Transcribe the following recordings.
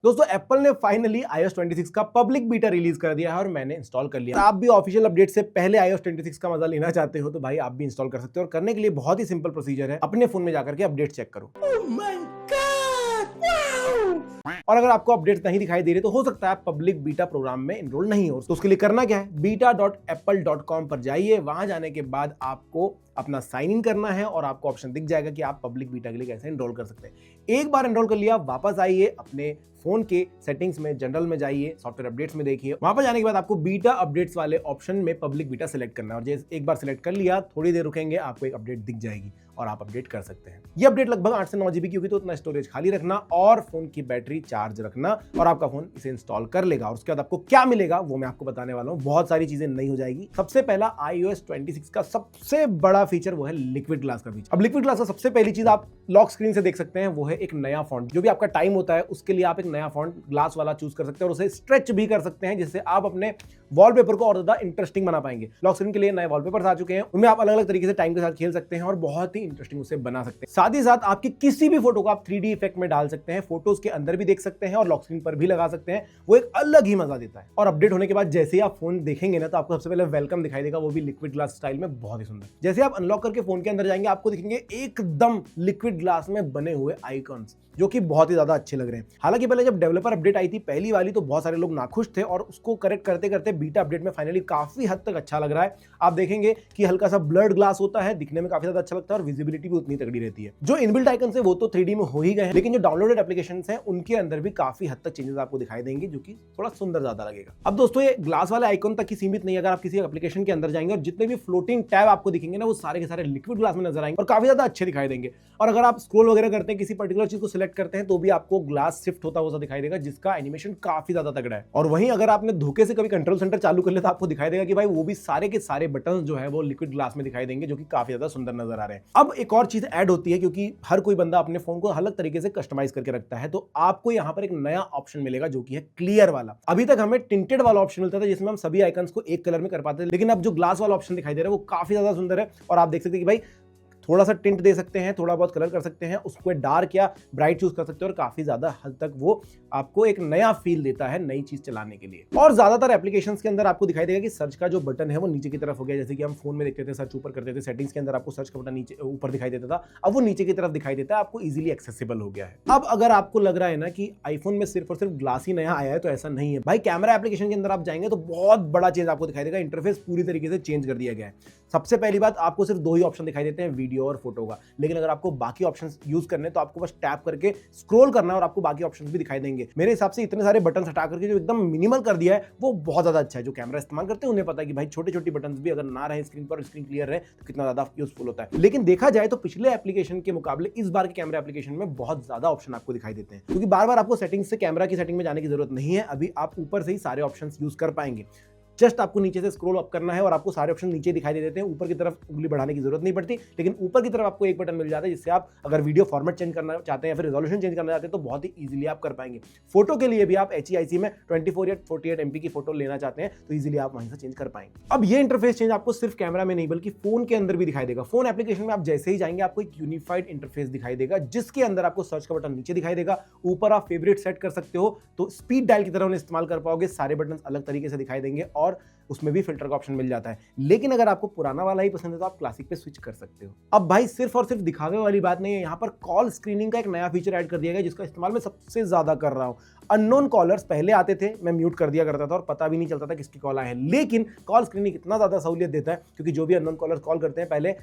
दोस्तों एप्पल ने finally iOS 26 का पब्लिक बीटा रिलीज कर दिया है और मैंने इंस्टॉल कर लिया। आप भी ऑफिशियल अपडेट से पहले iOS 26 का मजा लेना चाहते हो तो भाई आप भी इंस्टॉल कर सकते हो और करने के लिए बहुत ही सिंपल प्रोसीजर है। अपने फोन में जाकर के अपडेट चेक करो। और अगर आपको अपडेट्स नहीं दिखाई दे रहे तो हो सकता है आप पब्लिक बीटा प्रोग्राम में एनरोल नहीं हो। तो उसके लिए करना क्या है, beta.apple.com पर जाइए। वहां जाने के बाद आपको अपना साइन इन करना है और आपको ऑप्शन दिख जाएगा कि आप पब्लिक बीटा के लिए कैसे एनरोल कर सकते हैं। एक बार एनरोल कर लिया, वापस आइए अपने फोन के सेटिंग्स में, जनरल में जाइए, सॉफ्टवेयर अपडेट्स में देखिए। वहां पर जाने के बाद आपको बीटा अपडेट्स वाले ऑप्शन में पब्लिक बीटा सिलेक्ट करना है और जैसे एक बार सिलेक्ट कर लिया, थोड़ी देर रुकेंगे, आपको एक अपडेट दिख जाएगी और आप अपडेट कर सकते हैं। ये अपडेट लगभग 8 से 9 जीबी की होगी, तो उतना स्टोरेज खाली रखना और फोन की बैटरी चार्ज रखना और आपका फोन इसे इंस्टॉल कर लेगा। और उसके बाद आपको क्या मिलेगा वो मैं आपको बताने वाला हूं। बहुत सारी चीजें नहीं हो जाएगी। सबसे पहला iOS 26 का सबसे बड़ा फीचर वो है लिक्विड ग्लास का फीचर। अब लिक्विड ग्लास का सबसे पहली चीज आप लॉक स्क्रीन से देख सकते हैं, वो है एक नया फॉन्ट। जो भी आपका टाइम होता है उसके लिए आप एक नया फॉन्ट ग्लास वाला चूज कर सकते हैं और उसे स्ट्रेच भी कर सकते हैं, जिससे आप अपने वॉलपेपर को और ज्यादा इंटरेस्टिंग बना पाएंगे। लॉक स्क्रीन के लिए नए वॉलपेपर्स आ चुके हैं, उनमें आप अलग अलग तरीके से टाइम के साथ खेल सकते हैं और बहुत ही इंटरेस्टिंग उसे बना सकते हैं। साथ ही साथ आपकी किसी भी फोटो को आप 3D इफेक्ट में डाल सकते हैं, फोटोज के अंदर भी देख सकते हैं और लॉक स्क्रीन पर भी लगा सकते हैं। वो एक अलग ही मजा देता है। और अपडेट होने के बाद जैसे ही आप फोन देखेंगे ना, तो आपको सबसे पहले वेलकम दिखाई देगा, वो भी लिक्विड ग्लास स्टाइल में, बहुत ही सुंदर। जैसे आप अनलॉक करके फोन के अंदर जाएंगे, आपको दिखेंगे एकदम लिक्विड ग्लास में बने हुए आइकॉन्स, जो कि बहुत ही ज्यादा अच्छे लग रहे हैं। हालांकि पहले जब डेवलपर अपडेट आई थी पहली वाली, तो बहुत सारे लोग नाखुश थे और उसको करेक्ट करते करते बीटा अपडेट में फाइनली काफी हद तक अच्छा लग रहा है। आप देखेंगे कि हल्का सा ब्लर्ड ग्लास होता है, दिखने में काफी ज्यादा अच्छा लगता है और विजिबिलिटी भी उतनी तगड़ी रहती है। जो इनबिल्ट आइकन है वो तो 3D में हो ही गए हैं, लेकिन जो डाउनलोडेड एप्लीकेशंस हैं उनके अंदर भी काफी हद तक चेंजेस आपको दिखाई देंगे, जो कि थोड़ा सुंदर ज्यादा लगेगा। अब दोस्तों ये ग्लास वाले आइकन तक ही सीमित नहीं है। अगर आप किसी एप्लीकेशन के अंदर जाएंगे और जितने भी फ्लोटिंग टैब आपको दिखेंगे ना, वो सारे के सारे लिक्विड ग्लास में नजर आएंगे और काफी ज्यादा अच्छे दिखाई देंगे। और अगर आप स्क्रॉल वगैरह करते हैं, किसी पर्टिकुलर चीज को सिलेक्ट करते हैं, तो भी आपको ग्लास शिफ्ट होता हुआ दिखाई देगा, जिसका एनिमेशन काफी ज्यादा तगड़ा है। और वहीं अगर आपने धोखे से कभी कंट्रोल सेंटर चालू कर लिया, तो आपको दिखाई देगा कि भाई वो भी सारे के सारे बटन जो है वो लिक्विड ग्लास में दिखाई देंगे, जो कि काफी ज्यादा सुंदर नजर आ रहे हैं। अब एक और चीज ऐड होती है, क्योंकि हर कोई बंदा अपने फोन को अलग तरीके से कस्टमाइज करके रखता है, तो आपको यहां पर एक नया ऑप्शन मिलेगा, जो कि है क्लियर वाला। अभी तक हमें टिंटेड वाला ऑप्शन मिलता था, जिसमें हम सभी आइकन्स को एक कलर में कर पाते थे, लेकिन अब जो ग्लास वाला ऑप्शन दिखाई दे रहा है वो काफी ज्यादा सुंदर है। और आप देख सकते हैं कि भाई थोड़ा सा टिंट दे सकते हैं, थोड़ा बहुत कलर कर सकते हैं, उसको डार्क या ब्राइट चूज कर सकते हैं और काफी ज्यादा हद तक वो आपको एक नया फील देता है नई चीज चलाने के लिए। और ज्यादातर एप्लीकेशंस के अंदर आपको दिखाई देगा कि सर्च का जो बटन है वो नीचे की तरफ हो गया। जैसे कि हम फोन में देखते थे सर्च ऊपर करते थे, सेटिंग्स के अंदर आपको सर्च का बटन नीचे ऊपर दिखाई देता था, अब वो नीचे की तरफ दिखाई देता है, आपको इजीली एक्सेसिबल हो गया है। अब अगर आपको लग रहा है ना कि आईफोन में सिर्फ और सिर्फ ग्लास ही नया आया है, तो ऐसा नहीं है भाई। कैमरा एप्लीकेशन के अंदर आप जाएंगे तो बहुत बड़ा चेंज आपको दिखाई देगा। इंटरफेस पूरी तरीके से चेंज कर दिया गया है। सबसे पहली बात, आपको सिर्फ दो ही ऑप्शन दिखाई देते हैं, वीडियो और फोटो का। लेकिन अगर आपको बाकी ऑप्शंस यूज करने, तो आपको बस टैप करके स्क्रॉल करना है और आपको बाकी ऑप्शंस भी दिखाई देंगे। मेरे हिसाब से इतने सारे बटन हटा करके जो एकदम मिनिमल कर दिया है, वो बहुत ज्यादा अच्छा है। जो कैमरा इस्तेमाल करते हैं उन्हें पता है कि भाई छोटे छोटे बटन भी अगर ना रहे स्क्रीन पर, स्क्रीन क्लियर रहे, तो कितना ज्यादा यूजफुल होता है। लेकिन देखा जाए तो पिछले एप्लीकेशन के मुकाबले इस बार के कैमरा एप्लीकेशन में बहुत ज्यादा ऑप्शन आपको दिखाई देते हैं, क्योंकि बार बार आपको सेटिंग्स से कैमरा की सेटिंग में जाने की जरूरत नहीं है। अभी आप ऊपर से ही सारे ऑप्शन यूज कर पाएंगे। जस्ट आपको नीचे से स्क्रॉल अप करना है और आपको सारे ऑप्शन नीचे दिखाई दे देते हैं। ऊपर की तरफ उंगली बढ़ाने की जरूरत नहीं पड़ती, लेकिन ऊपर की तरफ आपको एक बटन मिल जाता है, जिससे आप अगर वीडियो फॉर्मेट चेंज करना चाहते हैं या फिर रेजोल्यूशन चेंज करना चाहते हैं, तो बहुत ही इजीली आप कर पाएंगे। फोटो के लिए भी आप HEIC में 24 या 48 MB की फोटो लेना चाहते हैं, तो इजीली आप वहीं से चेंज कर पाएंगे। अब ये इंटरफेस चेंज आपको सिर्फ कैमरा में नहीं बल्कि फोन के अंदर भी दिखाई देगा। फोन एप्लीकेशन में आप जैसे ही जाएंगे, आपको एक यूनिफाइड इंटरफेस दिखाई देगा, जिसके अंदर आपको सर्च का बटन नीचे दिखाई देगा। ऊपर आप फेवरेट सेट कर सकते हो, तो स्पीड डायल की तरह उन्हें इस्तेमाल कर पाओगे। सारे बटन अलग तरीके से दिखाई देंगे और उसमें भी फिल्टर का ऑप्शन मिल जाता है। लेकिन अगर आपको पुराना वाला ही पसंद है, तो आप क्लासिक पे स्विच कर सकते हो। अब भाई सिर्फ और सिर्फ दिखावे वाली बात नहीं है, यहाँ पर कॉल स्क्रीनिंग का एक नया फीचर ऐड कर दिया गया, जिसका इस्तेमाल मैं सबसे ज्यादा कर रहा हूँ। अननोन कॉलर्स पहले आते थे, मैं म्यूट कर दिया करता था और पता भी नहीं चलता था किसकी कॉल आए है। लेकिन कॉल स्क्रीनिंग इतना ज्यादा सहूलियत देता है, क्योंकि जो भी अननोन कॉलर्स कॉल करते हैं, पहले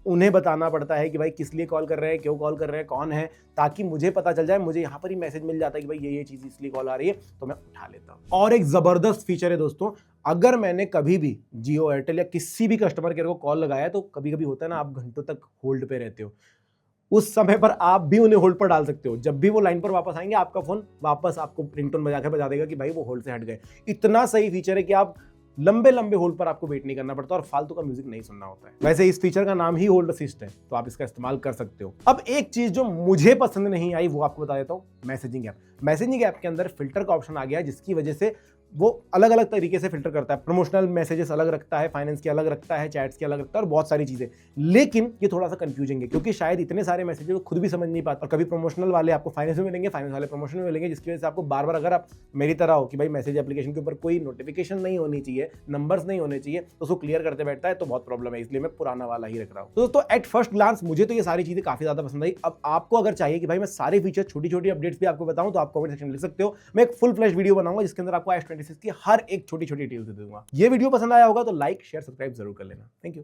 उन्हें बताना पड़ता है कि भाई किस लिए कॉल कर रहे हैं, क्यों कॉल कर रहे हैं, कौन है, ताकि मुझे पता चल जाए। मुझे यहाँ पर ही मैसेज मिल जाता है कि भाई ये चीज इसलिए कॉल आ रही है, तो मैं उठा लेता हूँ। और एक जबरदस्त फीचर है दोस्तों, अगर मैंने कभी भी जियो, एयरटेल या किसी भी कस्टमर केयर को कॉल लगाया, तो कभी कभी होता है ना, आप घंटों तक होल्ड पे रहते हो, उस समय पर आप भी उन्हें होल्ड पर डाल सकते हो। जब भी वो लाइन पर वापस आएंगे, आपका फोन वापस आपको रिंगटोन बजा देगा कि भाई वो होल्ड से हट गए। इतना सही फीचर है कि आप लंबे लंबे होल्ड पर आपको वेट नहीं करना पड़ता और फालतू का म्यूजिक नहीं सुनना होता है। वैसे इस फीचर का नाम ही होल्ड असिस्ट है, तो आप इसका इस्तेमाल कर सकते हो। अब एक चीज जो मुझे पसंद नहीं आई, वो आपको बता देता हूं, मैसेजिंग ऐप। मैसेजिंग ऐप के अंदर फिल्टर का ऑप्शन आ गया है, जिसकी वजह से वो अलग अलग तरीके से फिल्टर करता है, प्रमोशनल मैसेजेस अलग रखता है, फाइनेंस के अलग रखता है, चैट्स के अलग रखता है और बहुत सारी चीजें। लेकिन ये थोड़ा सा कंफ्यूजिंग है क्योंकि शायद इतने सारे मैसेजेस खुद भी समझ नहीं पाते, और कभी प्रमोशनल वाले आपको फाइनेंस में मिलेंगे, फाइनेंस वाले प्रमोशन में मिलेंगे, जिसकी वजह से आपको बार बार, अगर आप मेरी तरह हो कि भाई मैसेज एप्लीकेशन के ऊपर कोई नोटिफिकेशन नहीं होनी चाहिए, नंबर्स नहीं होने चाहिए, तो उसको क्लियर करते बैठता है, तो बहुत प्रॉब्लम है, इसलिए मैं पुराना वाला ही रख रहा हूं। तो दोस्तों एट फर्स्ट ग्लांस मुझे तो ये सारी चीजें काफी ज्यादा पसंद आई। अब आपको अगर चाहिए कि भाई मैं सारे फीचर, छोटी छोटी अपडेट्स भी आपको बताऊं, तो आप कमेंट सेक्शन में लिख सकते हो। मैं एक फुल फ्लैश वीडियो बनाऊंगा जिसके अंदर आपको iOS 26 की हर एक छोटी छोटी डिटेल्स दे दूंगा। ये वीडियो पसंद आया होगा तो लाइक शेयर सब्सक्राइब जरूर कर लेना। Thank you.